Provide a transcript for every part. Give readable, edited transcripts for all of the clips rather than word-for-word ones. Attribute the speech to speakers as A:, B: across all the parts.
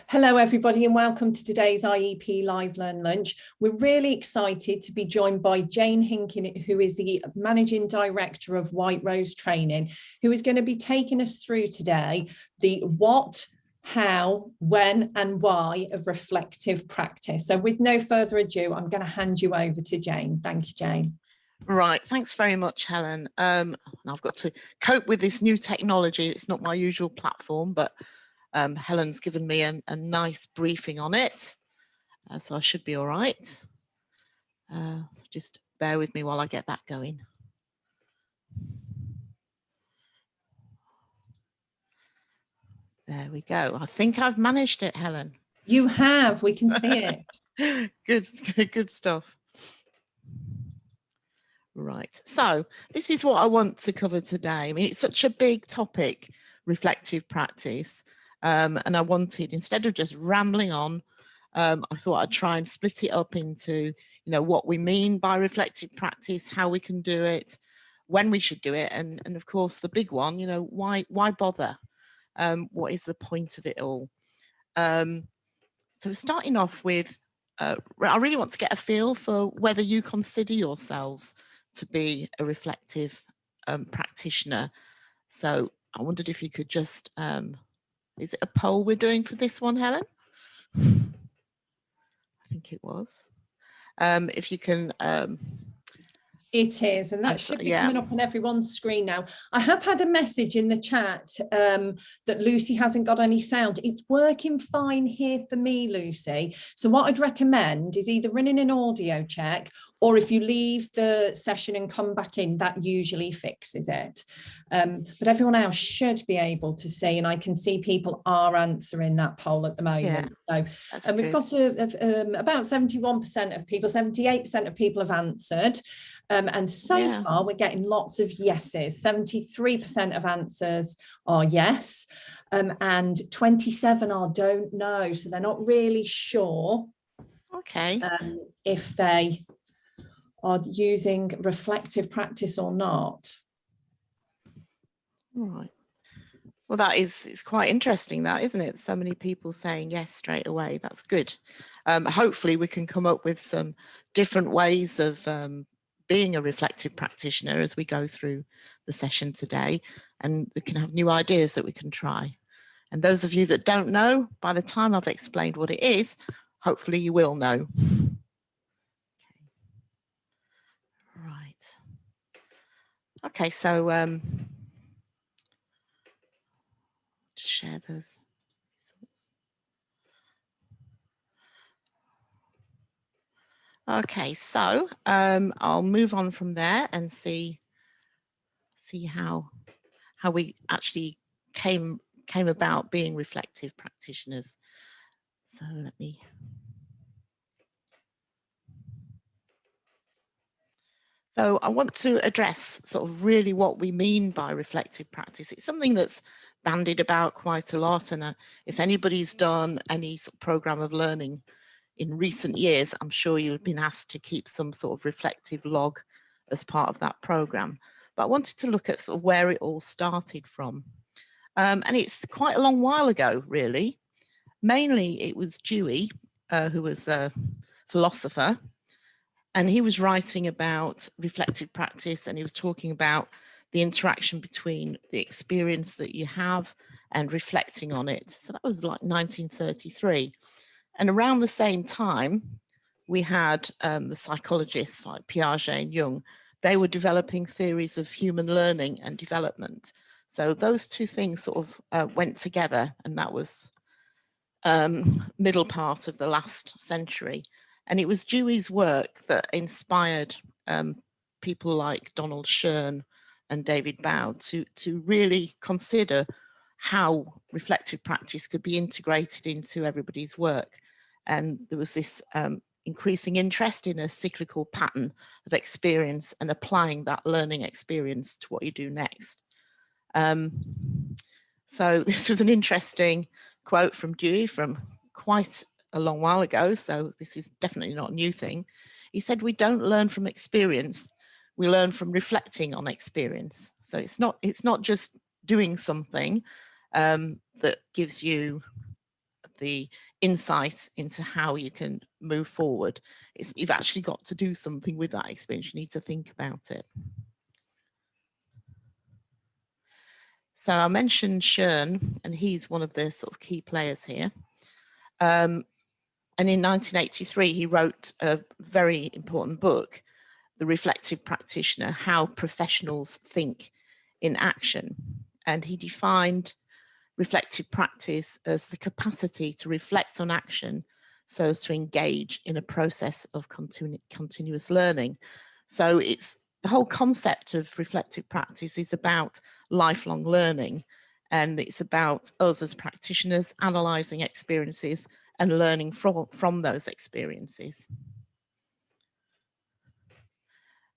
A: Hello everybody and welcome to today's IEP Live Learn Lunch. We're really excited to be joined by Jane Hinken, who is the Managing Director of White Rose Training, who is going to be taking us through today the what, how, when and why of reflective practice. So with no further ado, I'm going to hand you over to Jane. Thank you, Jane.
B: Right, thanks very much, Helen. I've got to cope with this new technology. It's not my usual platform, but Helen's given me a nice briefing on it, so I should be all right. So just bear with me while I get that going. There we go. I think I've managed it, Helen.
A: You have, we can see it.
B: Good stuff. Right, so this is what I want to cover today. I mean, it's such a big topic, reflective practice. And I wanted, instead of just rambling on, I thought I'd try and split it up into, what we mean by reflective practice, how we can do it, when we should do it, and of course the big one, why bother? What is the point of it all? So starting off with, I really want to get a feel for whether you consider yourselves to be a reflective practitioner. So I wondered if you could just is it a poll we're doing for this one, Helen? I think it was. If you can...
A: It is, and that should be coming up on everyone's screen now. I have had a message in the chat that Lucy hasn't got any sound. It's working fine here for me, Lucy. So what I'd recommend is either running an audio check, or if you leave the session and come back in, that usually fixes it. But everyone else should be able to see, and I can see people are answering that poll at the moment. So we've got about 71% of people, 78% of people have answered. And so far we're getting lots of yeses. 73% of answers are yes, and 27 are don't know. So they're not really sure if they are using reflective practice or not.
B: All right. Well, it's quite interesting, that, isn't it? So many people saying yes straight away. That's good. Hopefully we can come up with some different ways of being a reflective practitioner as we go through the session today, and we can have new ideas that we can try. And those of you that don't know, by the time I've explained what it is, hopefully you will know. Right. Okay, so just share those results. Okay, so I'll move on from there and see how we actually came about being reflective practitioners. So let me. So I want to address sort of really what we mean by reflective practice. It's something that's bandied about quite a lot, and if anybody's done any sort of program of learning in recent years, I'm sure you've been asked to keep some sort of reflective log as part of that program. But I wanted to look at sort of where it all started from. And it's quite a long while ago, really. Mainly it was Dewey, who was a philosopher, and he was writing about reflective practice, and he was talking about the interaction between the experience that you have and reflecting on it. So that was like 1933. And around the same time, we had the psychologists like Piaget and Jung. They were developing theories of human learning and development. So those two things sort of went together, and that was middle part of the last century. And it was Dewey's work that inspired people like Donald Shern and David Bow to really consider how reflective practice could be integrated into everybody's work. And there was this increasing interest in a cyclical pattern of experience and applying that learning experience to what you do next. So this was an interesting quote from Dewey from quite a long while ago, so this is definitely not a new thing. He said, we don't learn from experience, we learn from reflecting on experience. So it's not just doing something that gives you the insight into how you can move forward. You've actually got to do something with that experience. You need to think about it. So I mentioned Shern, and he's one of the sort of key players here. And in 1983, he wrote a very important book, The Reflective Practitioner, How Professionals Think in Action. And he defined reflective practice as the capacity to reflect on action so as to engage in a process of continuous learning. So it's the whole concept of reflective practice is about lifelong learning, and it's about us as practitioners analysing experiences and learning from those experiences.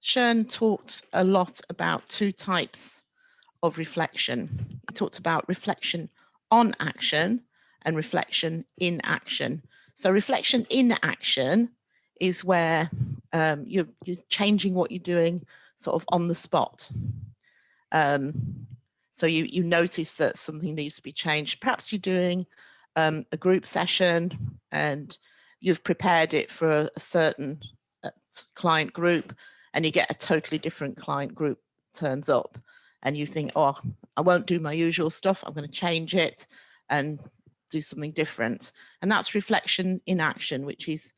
B: Shern talked a lot about two types of reflection. He talked about reflection on action and reflection in action. So reflection in action is where you're changing what you're doing sort of on the spot. So you notice that something needs to be changed. Perhaps you're doing a group session and you've prepared it for a certain client group, and you get a totally different client group turns up, and you think, oh, I won't do my usual stuff. I'm going to change it and do something different. And that's reflection in action, which is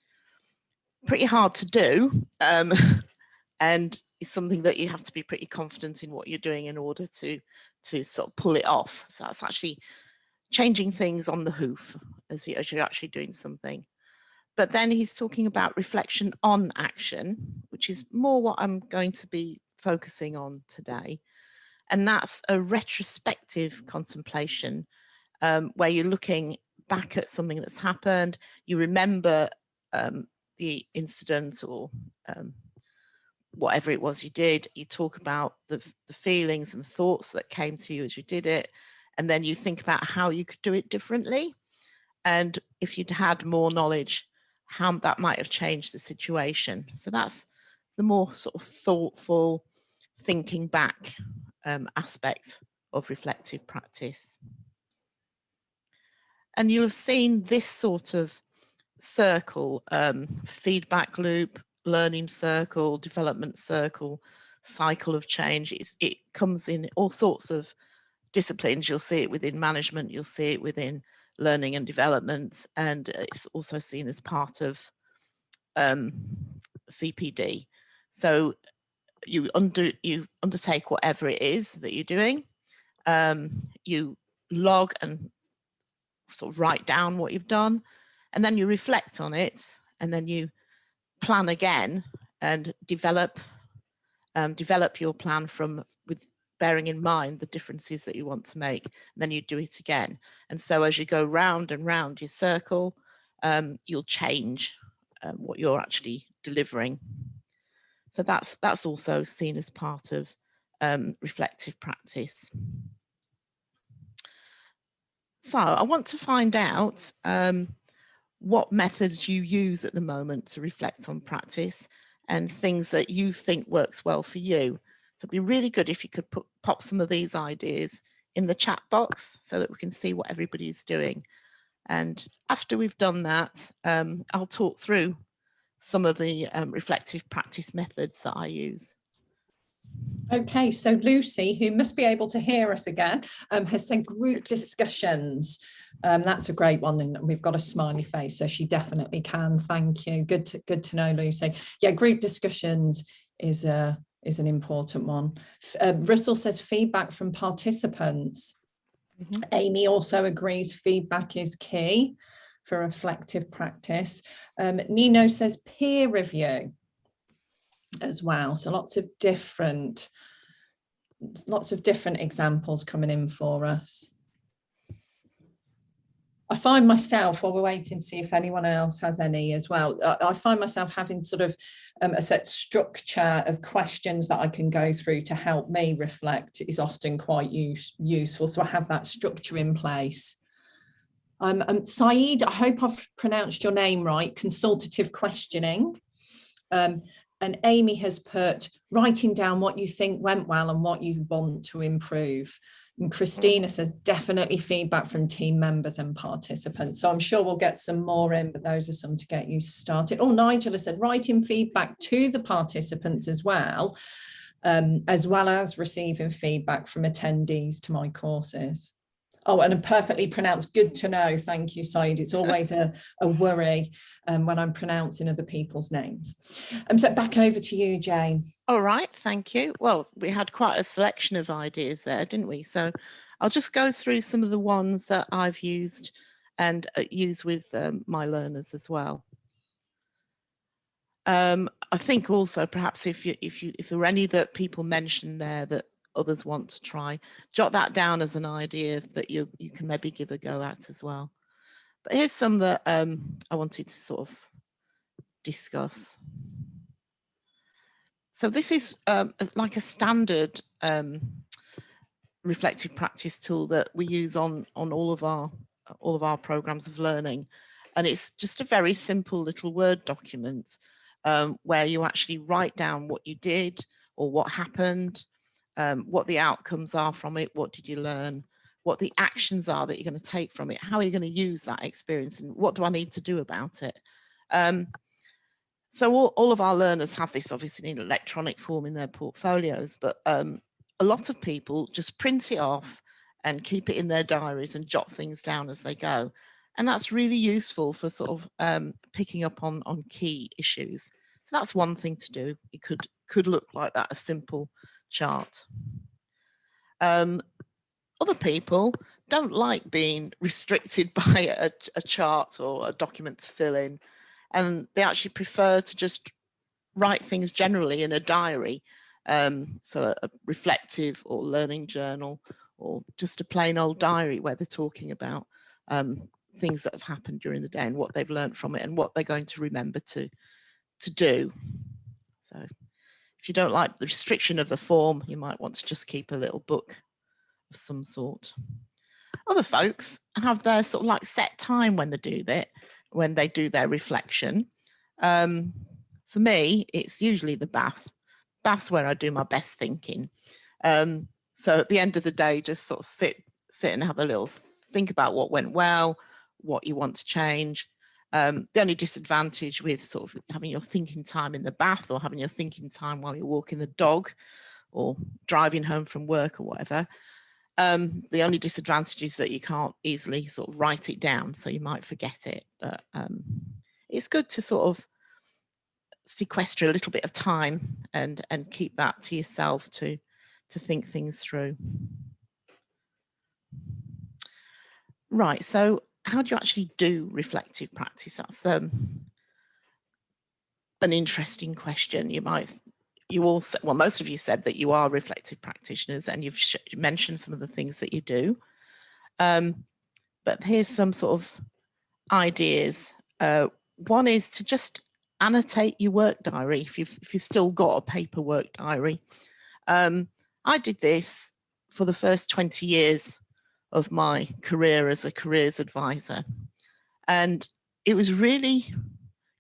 B: pretty hard to do. And it's something that you have to be pretty confident in what you're doing in order to sort of pull it off. So that's actually changing things on the hoof as you're actually doing something. But then he's talking about reflection on action, which is more what I'm going to be focusing on today. And that's a retrospective contemplation where you're looking back at something that's happened. You remember the incident or whatever it was you did. You talk about the feelings and thoughts that came to you as you did it. And then you think about how you could do it differently. And if you'd had more knowledge, how that might have changed the situation. So that's the more sort of thoughtful thinking back aspect of reflective practice. And you'll have seen this sort of circle, feedback loop, learning circle, development circle, cycle of change. It comes in all sorts of disciplines. You'll see it within management, you'll see it within learning and development, and it's also seen as part of CPD. So you undertake whatever it is that you're doing. You log and sort of write down what you've done, and then you reflect on it, and then you plan again and develop your plan with bearing in mind the differences that you want to make, and then you do it again. And so as you go round and round your circle, you'll change what you're actually delivering. So that's also seen as part of reflective practice. So I want to find out what methods you use at the moment to reflect on practice and things that you think works well for you. So it'd be really good if you could pop some of these ideas in the chat box so that we can see what everybody's doing. And after we've done that, I'll talk through some of the reflective practice methods that I use.
A: Okay, so Lucy, who must be able to hear us again, has said group discussions. That's a great one, and we've got a smiley face, so she definitely can. Thank you. Good to know, Lucy. Yeah, group discussions is an important one. Russell says feedback from participants. Mm-hmm. Amy also agrees feedback is key for reflective practice. Nino says peer review as well. So lots of different examples coming in for us. I find myself, while we're waiting to see if anyone else has any as well, I find myself having sort of a set structure of questions that I can go through to help me reflect is often quite useful. So I have that structure in place. Saeed, I hope I've pronounced your name right, consultative questioning. And Amy has put writing down what you think went well and what you want to improve. And Christina says definitely feedback from team members and participants. So I'm sure we'll get some more in, but those are some to get you started. Oh, Nigel has said writing feedback to the participants as well as receiving feedback from attendees to my courses. Oh, and a perfectly pronounced, good to know. Thank you, Said. It's always a worry when I'm pronouncing other people's names. So back over to you, Jane.
B: All right, thank you. Well, we had quite a selection of ideas there, didn't we? So I'll just go through some of the ones that I've used and use with my learners as well. I think also perhaps if there were any that people mentioned there that others want to try, jot that down as an idea that you can maybe give a go at as well. But here's some that I wanted to sort of discuss. So this is like a standard reflective practice tool that we use on all of our programs of learning, and it's just a very simple little Word document where you actually write down what you did or what happened, what the outcomes are from it, what did you learn, what the actions are that you're going to take from it, how are you going to use that experience, and what do I need to do about it. So all of our learners have this obviously in electronic form in their portfolios, but a lot of people just print it off and keep it in their diaries and jot things down as they go. And that's really useful for sort of picking up on key issues. So that's one thing to do. It could look like that, a simple chart. Other people don't like being restricted by a chart or a document to fill in, and they actually prefer to just write things generally in a diary. So a reflective or learning journal, or just a plain old diary where they're talking about things that have happened during the day and what they've learned from it and what they're going to remember to do. So if you don't like the restriction of a form, you might want to just keep a little book of some sort. Other folks have their sort of like set time when they do that, when they do their reflection. For me, it's usually the bath. Bath's where I do my best thinking. So at the end of the day, just sort of sit and have a little think about what went well, what you want to change. The only disadvantage with sort of having your thinking time in the bath or having your thinking time while you're walking the dog or driving home from work or whatever, the only disadvantage is that you can't easily sort of write it down, so you might forget it. But it's good to sort of sequester a little bit of time and keep that to yourself to think things through. Right, so how do you actually do reflective practice? That's an interesting question. You all said, well, most of you said that you are reflective practitioners and you've mentioned some of the things that you do. But here's some sort of ideas. One is to just annotate your work diary if you've still got a paper work diary. I did this for the first 20 years of my career as a careers advisor, and it was really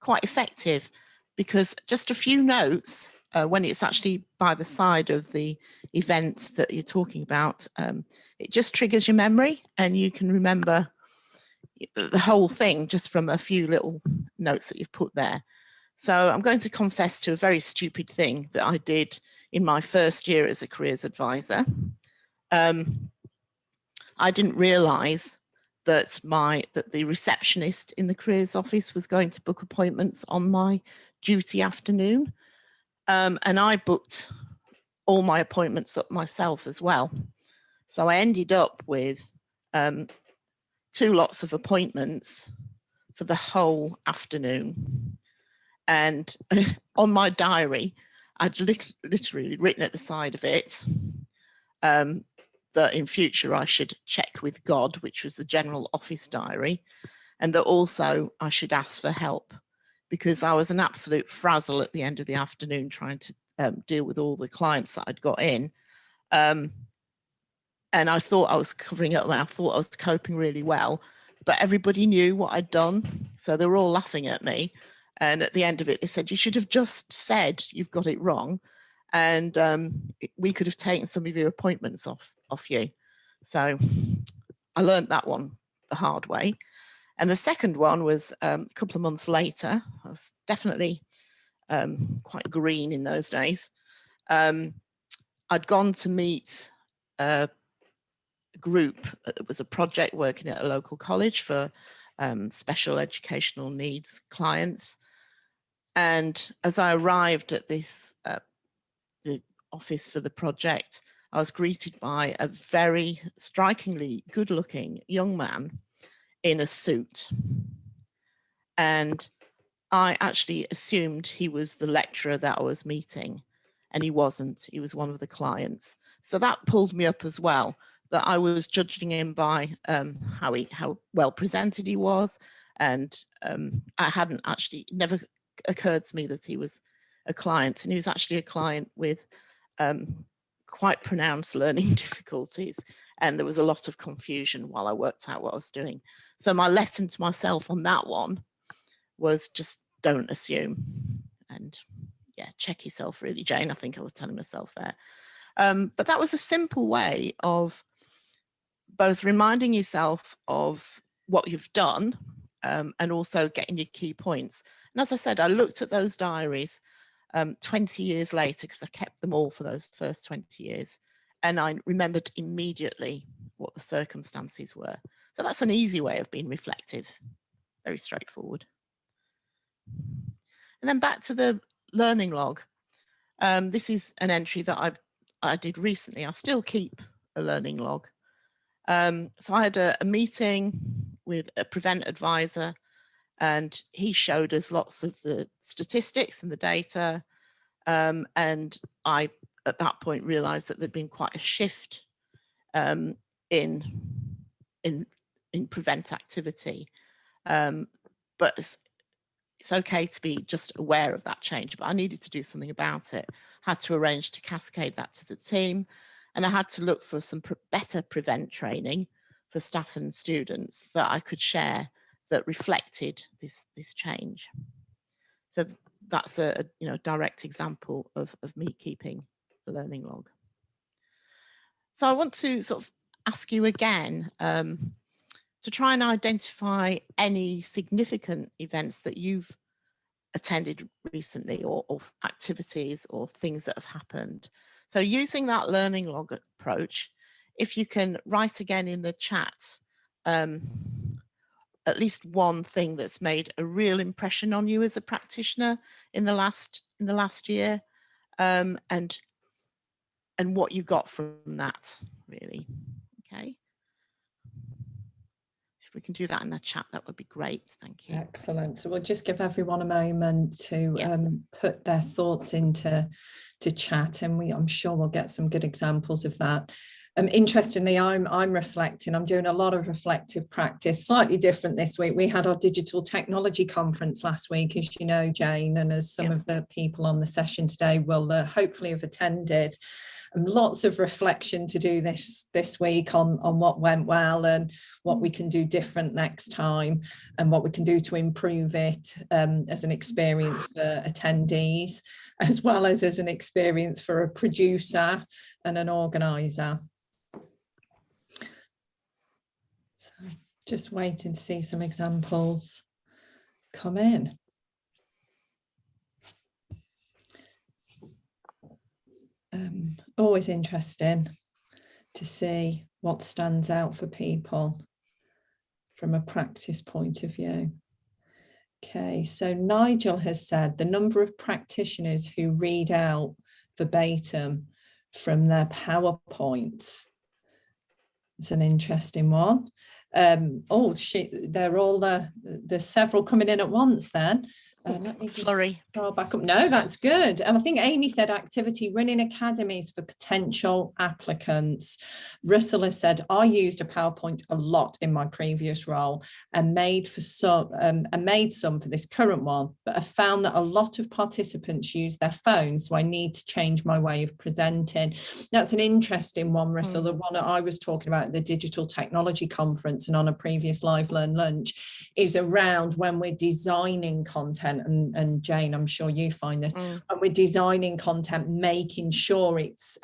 B: quite effective because just a few notes when it's actually by the side of the event that you're talking about, it just triggers your memory and you can remember the whole thing just from a few little notes that you've put there. So I'm going to confess to a very stupid thing that I did in my first year as a careers advisor. I didn't realize that the receptionist in the careers office was going to book appointments on my duty afternoon. And I booked all my appointments up myself as well. So I ended up with 2 lots of appointments for the whole afternoon. And on my diary, I'd literally written at the side of it that in future I should check with God, which was the general office diary, and that also I should ask for help because I was an absolute frazzle at the end of the afternoon trying to deal with all the clients that I'd got in. And I thought I was covering up and I thought I was coping really well, but everybody knew what I'd done. So they were all laughing at me. And at the end of it, they said, you should have just said you've got it wrong. And we could have taken some of your appointments off you. So I learned that one the hard way. And the second one was a couple of months later. I was definitely quite green in those days. I'd gone to meet a group. It was a project working at a local college for special educational needs clients. And as I arrived at this, the office for the project, I was greeted by a very strikingly good-looking young man in a suit. And I actually assumed he was the lecturer that I was meeting, and he wasn't. He was one of the clients. So that pulled me up as well, that I was judging him by how well presented he was. And I hadn't actually, never occurred to me that he was a client, and he was actually a client with quite pronounced learning difficulties. And there was a lot of confusion while I worked out what I was doing. So my lesson to myself on that one was just don't assume, and yeah, check yourself really, Jane. I think I was telling myself there. But that was a simple way of both reminding yourself of what you've done and also getting your key points. And as I said, I looked at those diaries 20 years later, because I kept them all for those first 20 years. And I remembered immediately what the circumstances were. So that's an easy way of being reflective, very straightforward. And then back to the learning log. This is an entry that I did recently. I still keep a learning log. So I had a meeting with a Prevent advisor, and he showed us lots of the statistics and the data. And I, at that point, realized that there'd been quite a shift in Prevent activity. But it's okay to be just aware of that change, but I needed to do something about it. I had to arrange to cascade that to the team, and I had to look for some better Prevent training for staff and students that I could share that reflected this change. So that's a direct example of me keeping a learning log. So I want to sort of ask you again to try and identify any significant events that you've attended recently, or activities or things that have happened. So using that learning log approach, if you can write again in the chat at least one thing that's made a real impression on you as a practitioner in the last year, and what you got from that, really. Okay. If we can do that in the chat, that would be great. Thank you.
A: Excellent. So we'll just give everyone a moment to put their thoughts into chat, and I'm sure we'll get some good examples of that. Interestingly, I'm reflecting. I'm doing a lot of reflective practice, slightly different this week. We had our digital technology conference last week, as you know, Jane, and as some of the people on the session today will hopefully have attended. Lots of reflection to do this week on what went well and what we can do different next time, and what we can do to improve it as an experience for attendees, as well as an experience for a producer and an organizer. So just waiting to see some examples come in. Always interesting to see what stands out for people from a practice point of view. Okay, so Nigel has said the number of practitioners who read out verbatim from their PowerPoints. It's an interesting one. They're all there's several coming in at once then. Let me just scroll back up. No, that's good. And I think Amy said activity running academies for potential applicants. Russell has said, I used a PowerPoint a lot in my previous role and made some for this current one, but I found that a lot of participants use their phones, so I need to change my way of presenting. That's an interesting one, Russell. The one that I was talking about at the Digital Technology Conference and on a previous Live Learn Lunch is around when we're designing content content, and Jane, I'm sure you find this, when we're designing content, making sure it's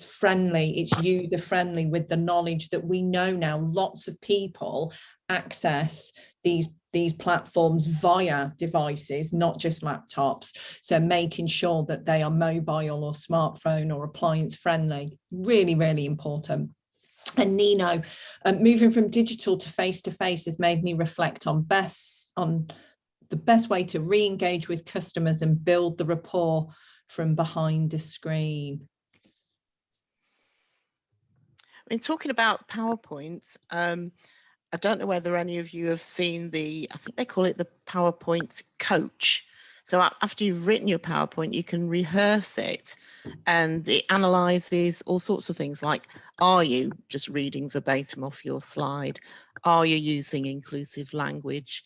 A: friendly, it's user friendly, with the knowledge that we know now lots of people access these platforms via devices, not just laptops. So making sure that they are mobile or smartphone or appliance friendly, really, really important. And Nino, moving from digital to face-to-face has made me reflect on the best way to re-engage with customers and build the rapport from behind the screen.
B: I mean, talking about PowerPoint, I don't know whether any of you have seen I think they call it the PowerPoint coach. So after you've written your PowerPoint, you can rehearse it, and it analyzes all sorts of things like, are you just reading verbatim off your slide? Are you using inclusive language?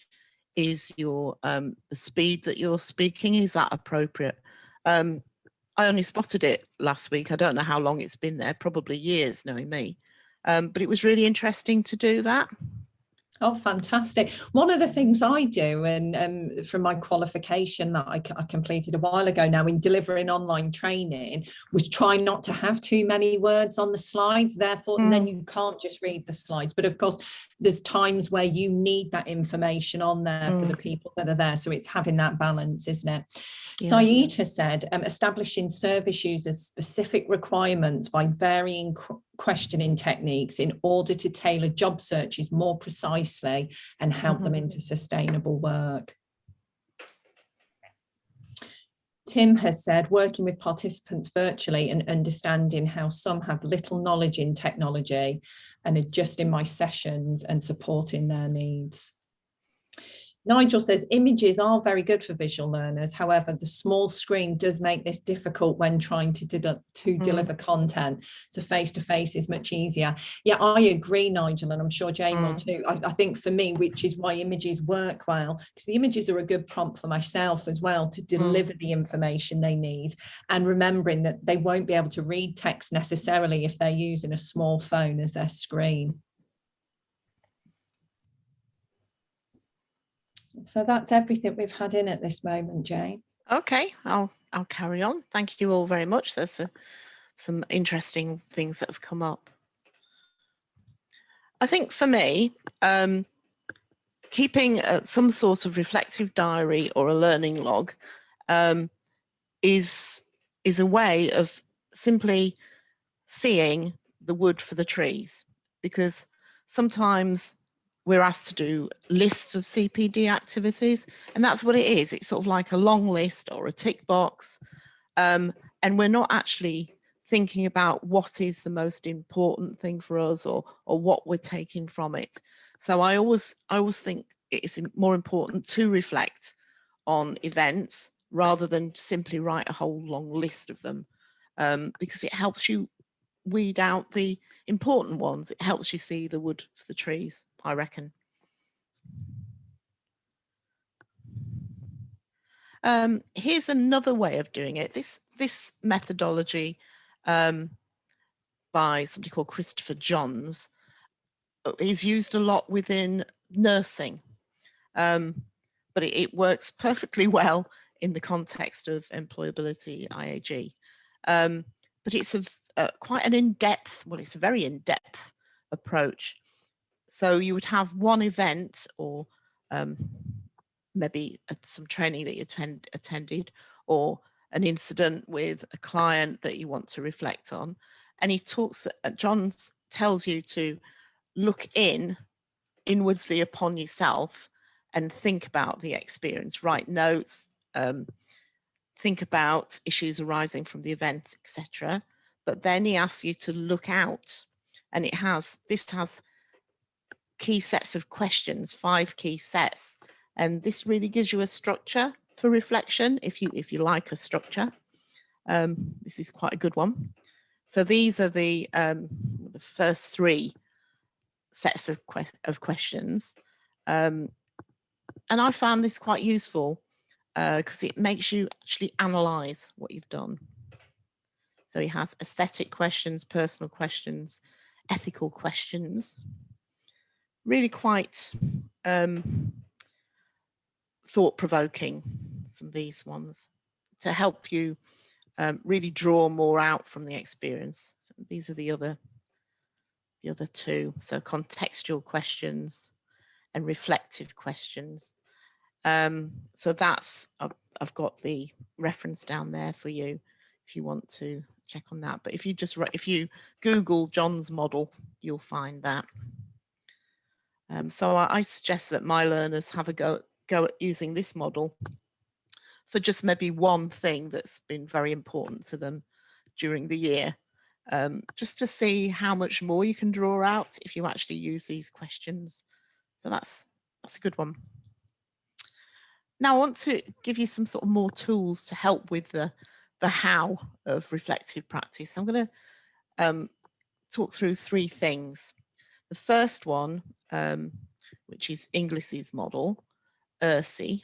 B: Is your the speed that you're speaking, is that appropriate? I only spotted it last week. I don't know how long it's been there, probably years, knowing me. But it was really interesting to do that.
A: Oh, fantastic. One of the things I do, and from my qualification that I completed a while ago now in delivering online training, was try not to have too many words on the slides, therefore, and then you can't just read the slides. But of course, there's times where you need that information on there for the people that are there. So it's having that balance, isn't it? Yeah. Saeed has said, establishing service users specific requirements by varying questioning techniques in order to tailor job searches more precisely and help them into sustainable work. Tim has said, working with participants virtually and understanding how some have little knowledge in technology and adjusting my sessions and supporting their needs. Nigel says, images are very good for visual learners. However, the small screen does make this difficult when trying to deliver content. So face-to-face is much easier. Yeah, I agree, Nigel, and I'm sure Jane will too. I think for me, which is why images work well, because the images are a good prompt for myself as well to deliver the information they need. And remembering that they won't be able to read text necessarily if they're using a small phone as their screen. So that's everything we've had in at this moment, Jane.
B: Okay, I'll carry on. Thank you all very much. There's some interesting things that have come up. I think for me, keeping some sort of reflective diary or a learning log is a way of simply seeing the wood for the trees, because sometimes we're asked to do lists of CPD activities, and that's what it is. It's sort of like a long list or a tick box, and we're not actually thinking about what is the most important thing for us or what we're taking from it. So I always think it's more important to reflect on events rather than simply write a whole long list of them, because it helps you weed out the important ones. It helps you see the wood for the trees, I reckon. Here's another way of doing it. This methodology by somebody called Christopher Johns is used a lot within nursing, but it works perfectly well in the context of employability IAG. But it's quite an in-depth, well, it's a very in-depth approach. So you would have one event or maybe some training that you attended, or an incident with a client that you want to reflect on. And he talks, John tells you to look inwardsly upon yourself and think about the experience, write notes, think about issues arising from the event, etc. But then he asks you to look out, and this has key sets of questions, 5 key sets, and this really gives you a structure for reflection if you like a structure. This is quite a good one. So these are the first 3 sets of questions, and I found this quite useful because it makes you actually analyze what you've done. So he has aesthetic questions, personal questions, ethical questions, really quite thought-provoking, some of these ones, to help you really draw more out from the experience. So these are the other two. So contextual questions and reflective questions. So that's, I've got the reference down there for you if you want to check on that. But if you Google John's model, you'll find that. So I suggest that my learners have a go at using this model for just maybe one thing that's been very important to them during the year, just to see how much more you can draw out if you actually use these questions. So that's a good one. Now I want to give you some sort of more tools to help with the how of reflective practice. I'm going to talk through three things. The first one, which is Inglis's model, ERSI,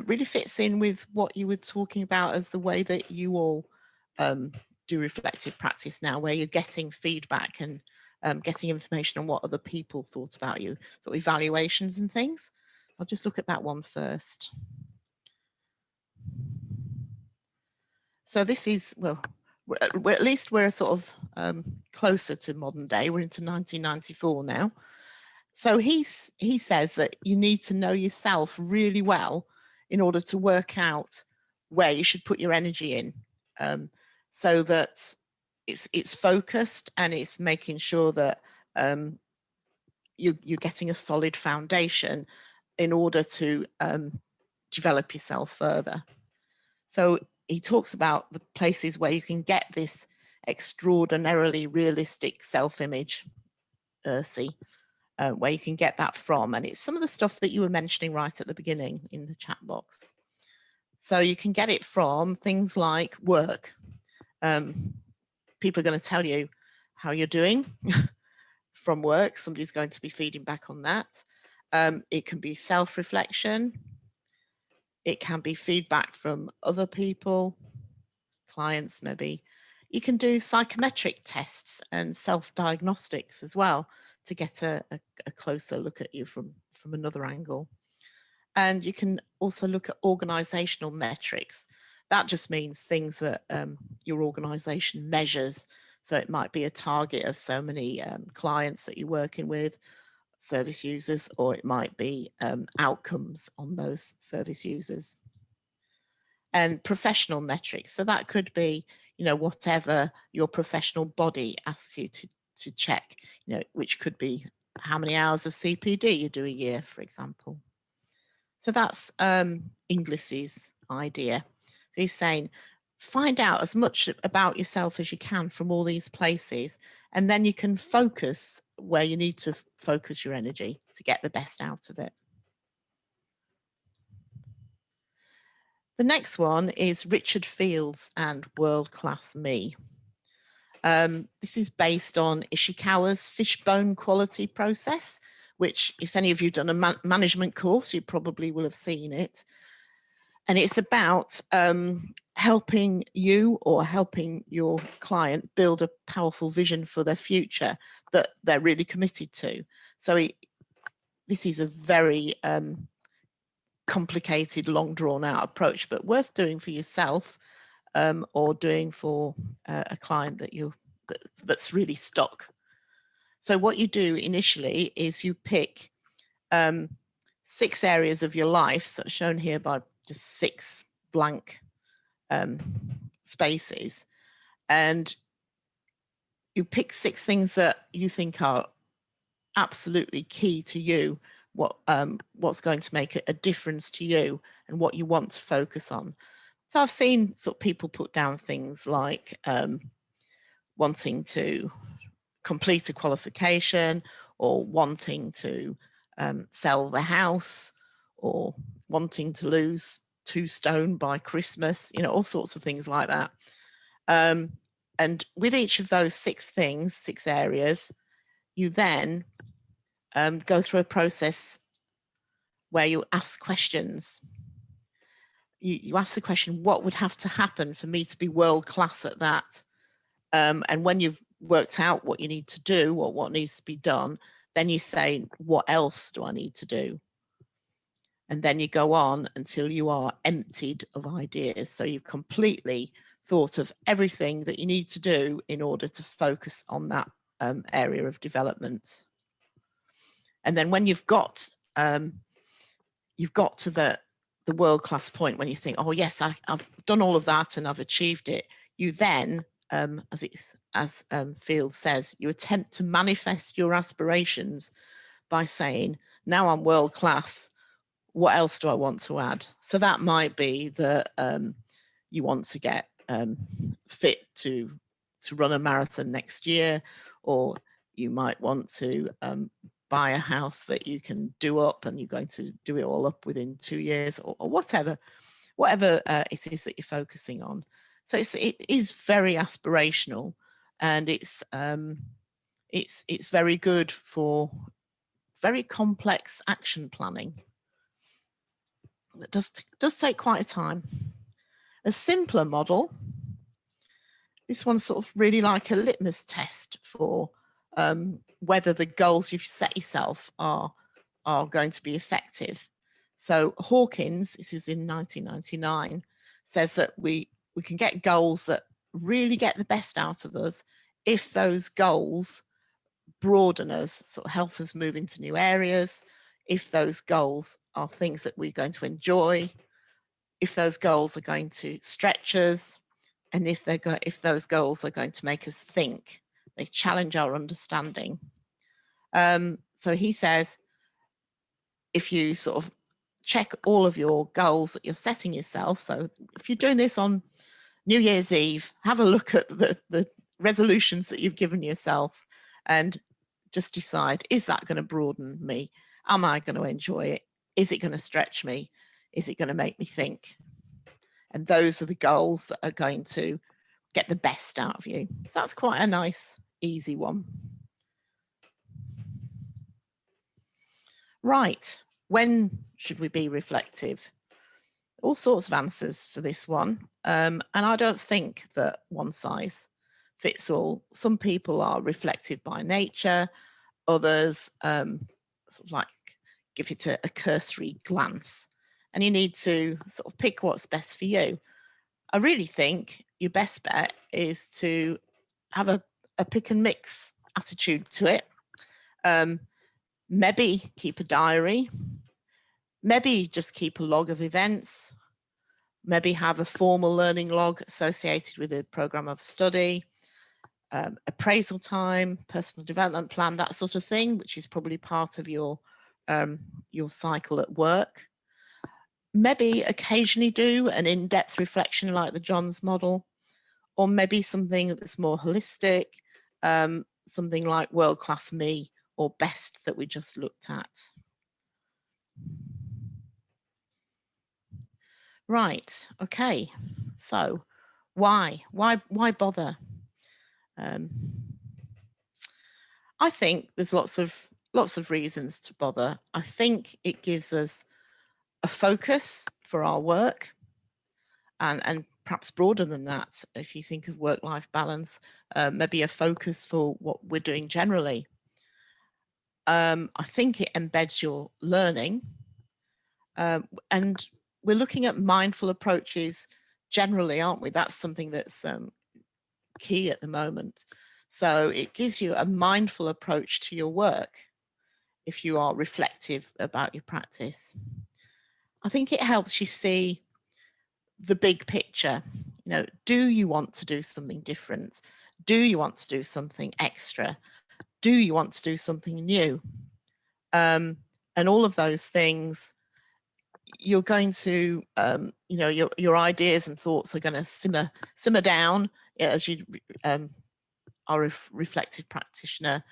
B: really fits in with what you were talking about as the way that you all do reflective practice now, where you're getting feedback and getting information on what other people thought about you, sort of evaluations and things. I'll just look at that one first. So this is, well, we're at least we're sort of closer to modern day. We're into 1994 now. So he says that you need to know yourself really well in order to work out where you should put your energy in, so that it's focused and it's making sure that you're getting a solid foundation in order to develop yourself further. So he talks about the places where you can get this extraordinarily realistic self-image, ERSI, where you can get that from. And it's some of the stuff that you were mentioning right at the beginning in the chat box. So you can get it from things like work. People are going to tell you how you're doing from work. Somebody's going to be feeding back on that. It can be self-reflection. It can be feedback from other people, clients maybe. You can do psychometric tests and self-diagnostics as well to get a closer look at you from another angle. And you can also look at organizational metrics. That just means things that your organization measures. So it might be a target of so many clients that you're working with, service users, or it might be outcomes on those service users. And professional metrics. So that could be, you know, whatever your professional body asks you to check, you know, which could be how many hours of CPD you do a year, for example. So that's Inglis's idea. So he's saying, find out as much about yourself as you can from all these places, and then you can focus where you need to focus your energy to get the best out of it. The next one is Richard Fields and World Class Me. This is based on Ishikawa's fishbone quality process, which if any of you have done a management course, you probably will have seen it. And it's about helping you or helping your client build a powerful vision for their future that they're really committed to. So this is a very complicated, long drawn out approach, but worth doing for yourself or doing for a client that that's really stuck. So what you do initially is you pick 6 areas of your life, so shown here by just 6 blank spaces, and you pick 6 things that you think are absolutely key to you, what's going to make a difference to you and what you want to focus on. So I've seen sort of people put down things like wanting to complete a qualification, or wanting to sell the house, or wanting to lose 2 stone by Christmas, you know, all sorts of things like that. And with each of those 6 things, 6 areas, you then go through a process where you ask questions. You ask the question, what would have to happen for me to be world class at that? And when you've worked out what you need to do, or what needs to be done, then you say, what else do I need to do? And then you go on until you are emptied of ideas. So you've completely thought of everything that you need to do in order to focus on that area of development. And then when you've got to the world-class point, when you think, oh yes, I've done all of that and I've achieved it, you then, as Field says, you attempt to manifest your aspirations by saying, now I'm world-class, what else do I want to add? So that might be that you want to get fit to run a marathon next year, or you might want to buy a house that you can do up, and you're going to do it all up within 2 years, or whatever it is that you're focusing on. So it is very aspirational, and it's very good for very complex action planning. It does take quite a time. A simpler model, this one's sort of really like a litmus test for whether the goals you've set yourself are going to be effective. So Hawkins, this was in 1999, says that we can get goals that really get the best out of us if those goals broaden us, sort of help us move into new areas, if those goals are things that we're going to enjoy, if those goals are going to stretch us, and if those goals are going to make us think, they challenge our understanding. So he says, if you sort of check all of your goals that you're setting yourself, so if you're doing this on New Year's Eve, have a look at the resolutions that you've given yourself and just decide, is that going to broaden me? Am I going to enjoy it? Is it going to stretch me? Is it going to make me think? And those are the goals that are going to get the best out of you. So that's quite a nice, easy one. Right, when should we be reflective? All sorts of answers for this one. And I don't think that one size fits all. Some people are reflective by nature, others sort of like give it a cursory glance, and you need to sort of pick what's best for you. I really think your best bet is to have a pick and mix attitude to it. Maybe keep a diary, maybe just keep a log of events, maybe have a formal learning log associated with a program of study, appraisal time, personal development plan, that sort of thing, which is probably part of your cycle at work. Maybe occasionally do an in-depth reflection like the Johns model, or maybe something that's more holistic, something like World-Class Me or BEST that we just looked at. Right, okay, so why bother? I think there's lots of reasons to bother. I think it gives us a focus for our work, and perhaps broader than that, if you think of work-life balance, maybe a focus for what we're doing generally. I think it embeds your learning, and we're looking at mindful approaches generally, aren't we? That's something that's key at the moment. So it gives you a mindful approach to your work if you are reflective about your practice. I think it helps you see the big picture. You know, do you want to do something different? Do you want to do something extra? Do you want to do something new? And all of those things, you're going to, you know, your ideas and thoughts are going to simmer down as you are a reflective practitioner,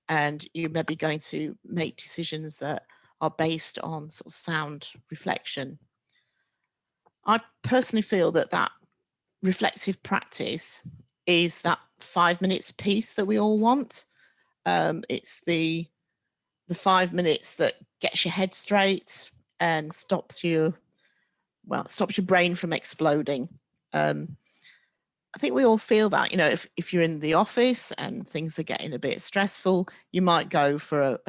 B: and you may be going to make decisions that are based on sort of sound reflection. I personally feel that reflective practice is that 5 minutes piece that we all want. It's the 5 minutes that gets your head straight and stops your brain from exploding. I think we all feel that, you know, if you're in the office and things are getting a bit stressful, you might go for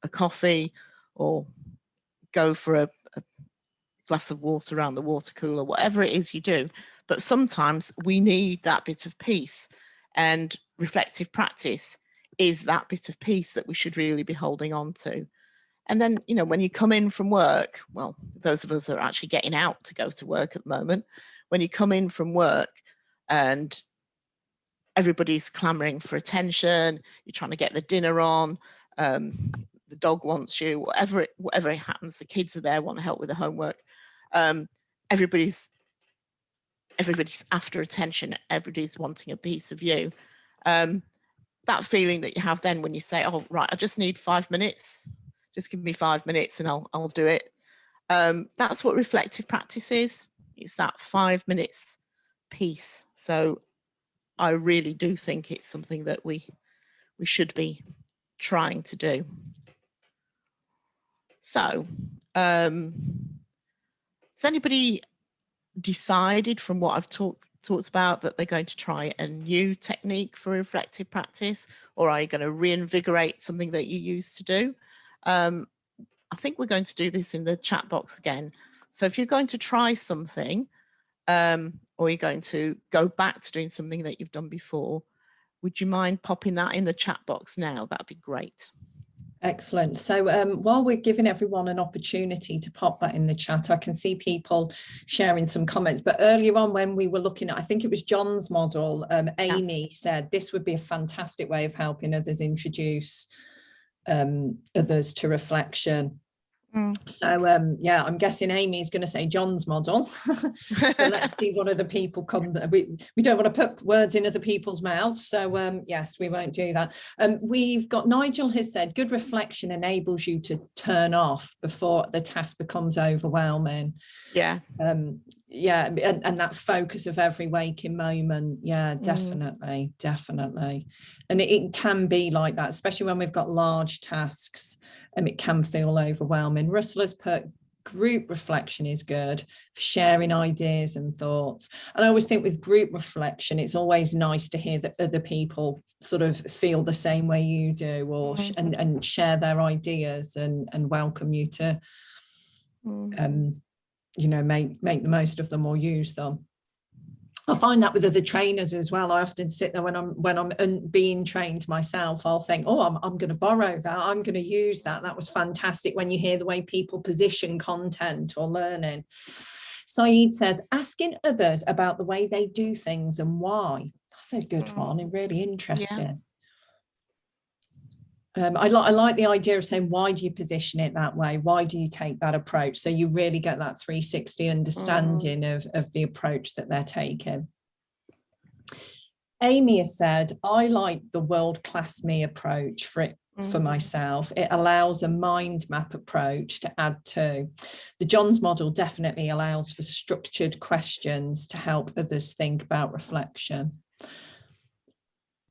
B: a coffee or go for a glass of water around the water cooler, whatever it is you do. But sometimes we need that bit of peace, and reflective practice is that bit of peace that we should really be holding on to. And then, you know, when you come in from work, well, those of us that are actually getting out to go to work at the moment, when you come in from work and everybody's clamoring for attention, you're trying to get the dinner on, the dog wants you, whatever it happens, the kids are there, want to help with the homework. Everybody's after attention, everybody's wanting a piece of you. That feeling that you have then when you say, oh, right, I just need 5 minutes, just give me 5 minutes and I'll do it. That's what reflective practice is. It's that 5 minutes piece. So I really do think it's something that we should be trying to do. So has anybody decided from what I've talked about that they're going to try a new technique for reflective practice, or are you going to reinvigorate something that you used to do? I think we're going to do this in the chat box again. So if you're going to try something, or you're going to go back to doing something that you've done before, would you mind popping that in the chat box now? That'd be great.
A: Excellent. So while we're giving everyone an opportunity to pop that in the chat, I can see people sharing some comments. But earlier on when we were looking at, I think it was John's model, Amy said this would be a fantastic way of helping others introduce others to reflection. So yeah, I'm guessing Amy's going to say John's model. So let's see what other people come. We don't want to put words in other people's mouths, so yes, we won't do that. We've got Nigel has said good reflection enables you to turn off before the task becomes overwhelming. Yeah. Yeah, and that focus of every waking moment. Yeah, definitely, definitely. And it can be like that, especially when we've got large tasks. It can feel overwhelming. Russell has put group reflection is good for sharing ideas and thoughts. And I always think with group reflection, it's always nice to hear that other people sort of feel the same way you do, or and share their ideas and welcome you to, you know, make the most of them or use them. I find that with other trainers as well. I often sit there when I'm being trained myself, I'll think, oh, I'm going to borrow that. I'm going to use that. That was fantastic when you hear the way people position content or learning. Saeed says, asking others about the way they do things and why. That's a good one and really interesting. Yeah. I like the idea of saying, why do you position it that way? Why do you take that approach? So you really get that 360 understanding of the approach that they're taking. Amy has said, I like the world-class me approach for myself. It allows a mind map approach to add to. The Johns model definitely allows for structured questions to help others think about reflection.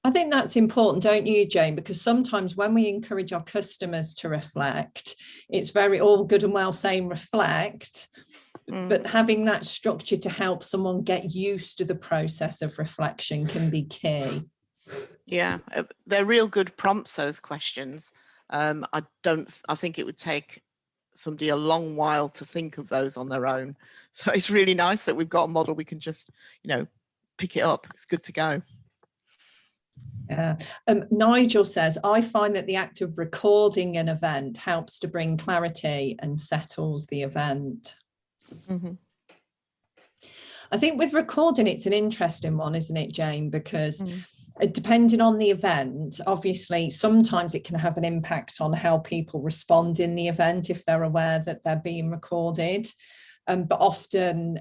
A: I think that's important, don't you, Jane? Because sometimes when we encourage our customers to reflect, it's very all good and well saying reflect, but having that structure to help someone get used to the process of reflection can be key.
B: Yeah, they're real good prompts, those questions. I think it would take somebody a long while to think of those on their own. So it's really nice that we've got a model we can just, you know, pick it up. It's good to go.
A: Yeah. Nigel says, I find that the act of recording an event helps to bring clarity and settles the event. I think with recording, it's an interesting one, isn't it, Jane? Because depending on the event, obviously, sometimes it can have an impact on how people respond in the event if they're aware that they're being recorded. But often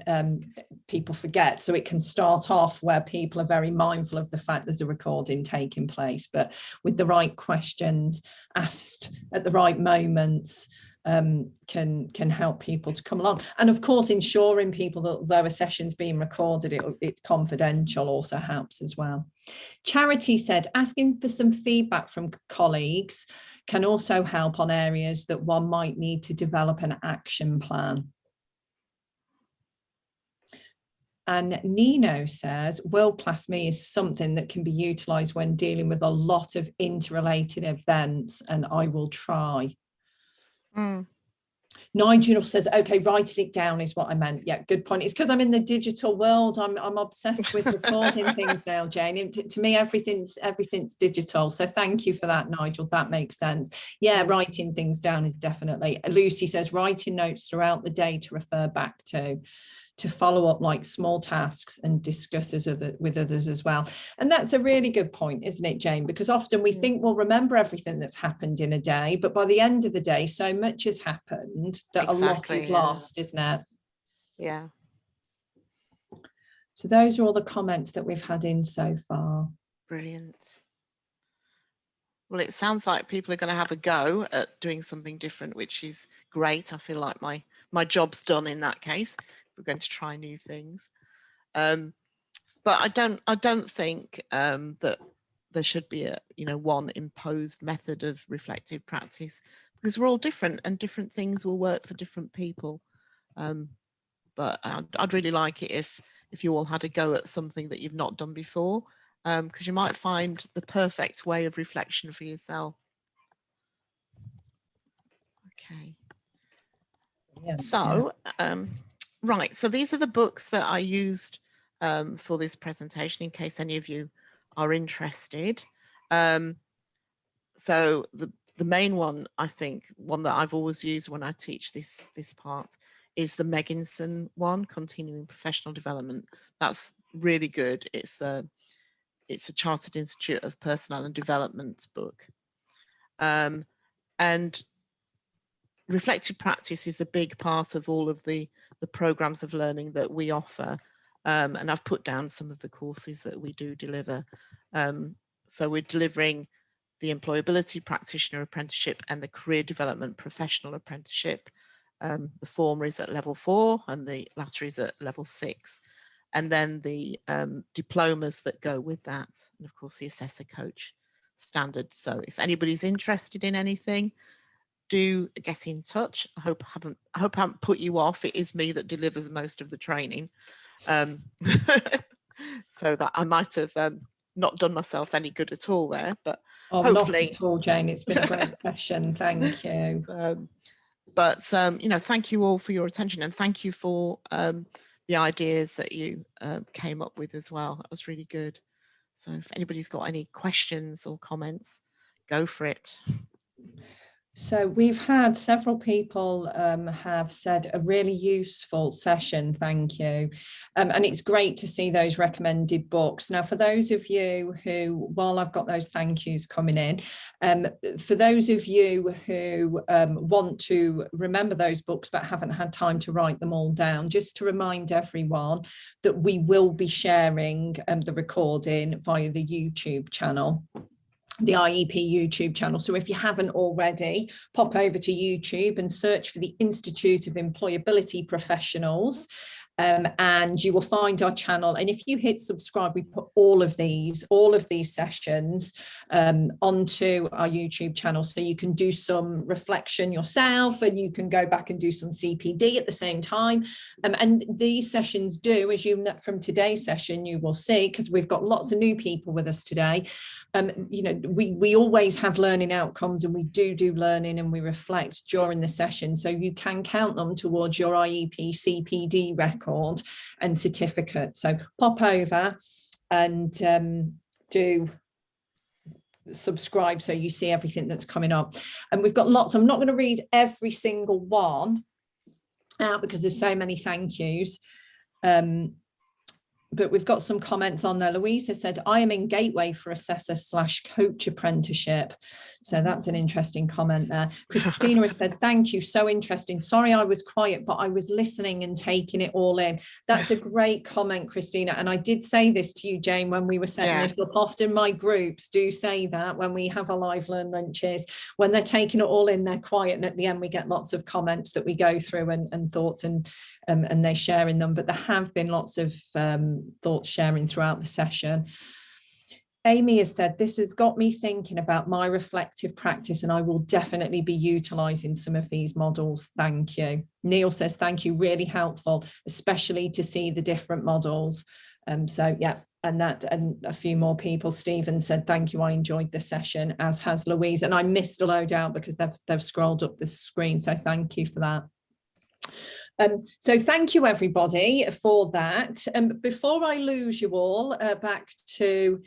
A: people forget. So it can start off where people are very mindful of the fact there's a recording taking place, but with the right questions asked at the right moments can help people to come along. And of course, ensuring people that though a session's being recorded, it's confidential also helps as well. Charity said, asking for some feedback from colleagues can also help on areas that one might need to develop an action plan. And Nino says, world-class me is something that can be utilised when dealing with a lot of interrelated events, and I will try. Nigel says, okay, writing it down is what I meant. Yeah, good point. It's because I'm in the digital world. I'm obsessed with recording things now, Jane. To me, everything's digital. So thank you for that, Nigel. That makes sense. Yeah, writing things down is definitely. Lucy says, writing notes throughout the day to refer back to follow up like small tasks and discuss with others as well. And that's a really good point, isn't it, Jane? Because often we think we'll remember everything that's happened in a day, but by the end of the day, so much has happened that a lot is lost, isn't it?
B: Yeah.
A: So those are all the comments that we've had in so far.
B: Brilliant. Well, it sounds like people are going to have a go at doing something different, which is great. I feel like my job's done in that case. We're going to try new things, but I don't think that there should be a one imposed method of reflective practice, because we're all different and different things will work for different people. But I'd really like it if you all had a go at something that you've not done before, because you might find the perfect way of reflection for yourself. Okay. Yeah. So right, so these are the books that I used for this presentation, in case any of you are interested. So the main one, I think, one that I've always used when I teach this part is the Megginson one, Continuing Professional Development. That's really good. It's a Chartered Institute of Personnel and Development book. And reflective practice is a big part of all of the programs of learning that we offer. And I've put down some of the courses that we do deliver. So we're delivering the Employability Practitioner Apprenticeship and the Career Development Professional Apprenticeship. The former is at level 4 and the latter is at level 6. And then the diplomas that go with that. And of course, the Assessor Coach standard. So if anybody's interested in anything, do get in touch. I hope I haven't put you off. It is me that delivers most of the training. So that I might have not done myself any good at all there, but hopefully.
A: Not at all, Jane. It's been a great session. Thank you.
B: But thank you all for your attention, and thank you for the ideas that you came up with as well. That was really good. So if anybody's got any questions or comments, go for it.
A: So we've had several people have said a really useful session, thank you. And it's great to see those recommended books. Now, for those of you who, while I've got those thank yous coming in, for those of you who want to remember those books but haven't had time to write them all down, just to remind everyone that we will be sharing the recording via the YouTube channel, the IEP YouTube channel. So if you haven't already, pop over to YouTube and search for the Institute of Employability Professionals, and you will find our channel. And if you hit subscribe, we put all of these sessions onto our YouTube channel, so you can do some reflection yourself and you can go back and do some CPD at the same time. And these sessions do, as you from today's session, you will see, because we've got lots of new people with us today. We always have learning outcomes, and we do learning and we reflect during the session. So you can count them towards your IEP CPD record and certificate. So pop over and do subscribe so you see everything that's coming up. And we've got lots. I'm not going to read every single one out because there's so many thank yous. But we've got some comments on there. Louisa said, I am in Gateway for assessor/coach apprenticeship. So that's an interesting comment there. Christina has said, thank you, so interesting. Sorry I was quiet, but I was listening and taking it all in. That's a great comment, Christina. And I did say this to you, Jane, when we were setting this up. Often my groups do say that when we have our live learn lunches, when they're taking it all in, they're quiet. And at the end, we get lots of comments that we go through and thoughts and they share in them. But there have been lots of thoughts sharing throughout the session. Amy has said, this has got me thinking about my reflective practice, and I will definitely be utilising some of these models. Thank you. Neil says, thank you, really helpful, especially to see the different models. So yeah, and a few more people. Stephen said, thank you, I enjoyed the session, as has Louise, and I missed a load out because they've scrolled up the screen, so thank you for that. So thank you everybody for that. Before I lose you all back to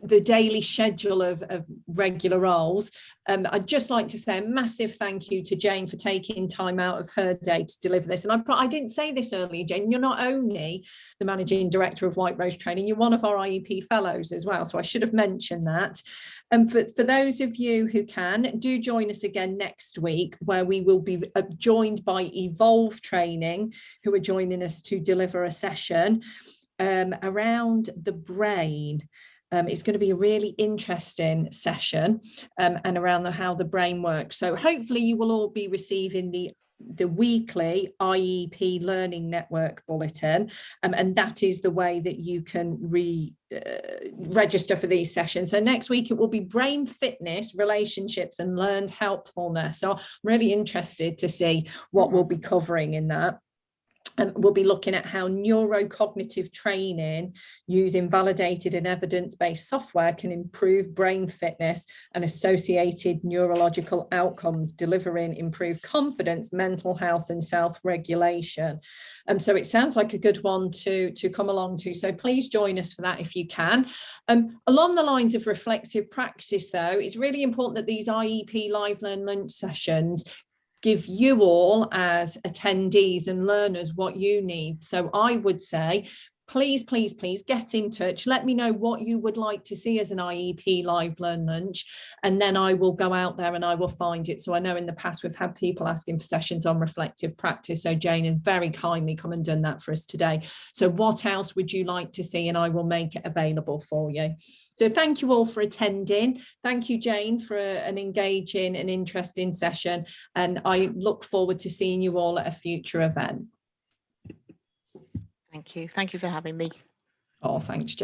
A: the daily schedule of regular roles, I'd just like to say a massive thank you to Jane for taking time out of her day to deliver this. And I didn't say this earlier, Jane, you're not only the Managing Director of White Rose Training, you're one of our IEP fellows as well. So I should have mentioned that. For those of you who can, do join us again next week, where we will be joined by Evolve Training, who are joining us to deliver a session around the brain. It's going to be a really interesting session and around how the brain works. So hopefully you will all be receiving the weekly IEP Learning Network bulletin, and that is the way that you can register for these sessions. So next week it will be brain fitness, relationships and learned helpfulness. So I'm really interested to see what we'll be covering in that. We'll be looking at how neurocognitive training using validated and evidence-based software can improve brain fitness and associated neurological outcomes, delivering improved confidence, mental health and self-regulation. So it sounds like a good one to come along to. So please join us for that if you can. Along the lines of reflective practice, though, it's really important that these IEP LiveLearnLunch sessions give you all as attendees and learners what you need. So I would say, please, please, please get in touch. Let me know what you would like to see as an IEP LiveLearnLunch, and then I will go out there and I will find it. So I know in the past we've had people asking for sessions on reflective practice. So Jane has very kindly come and done that for us today. So what else would you like to see? And I will make it available for you. So thank you all for attending. Thank you, Jane, for an engaging and interesting session. And I look forward to seeing you all at a future event.
B: Thank you. Thank you for having me.
A: Oh, thanks, Jane.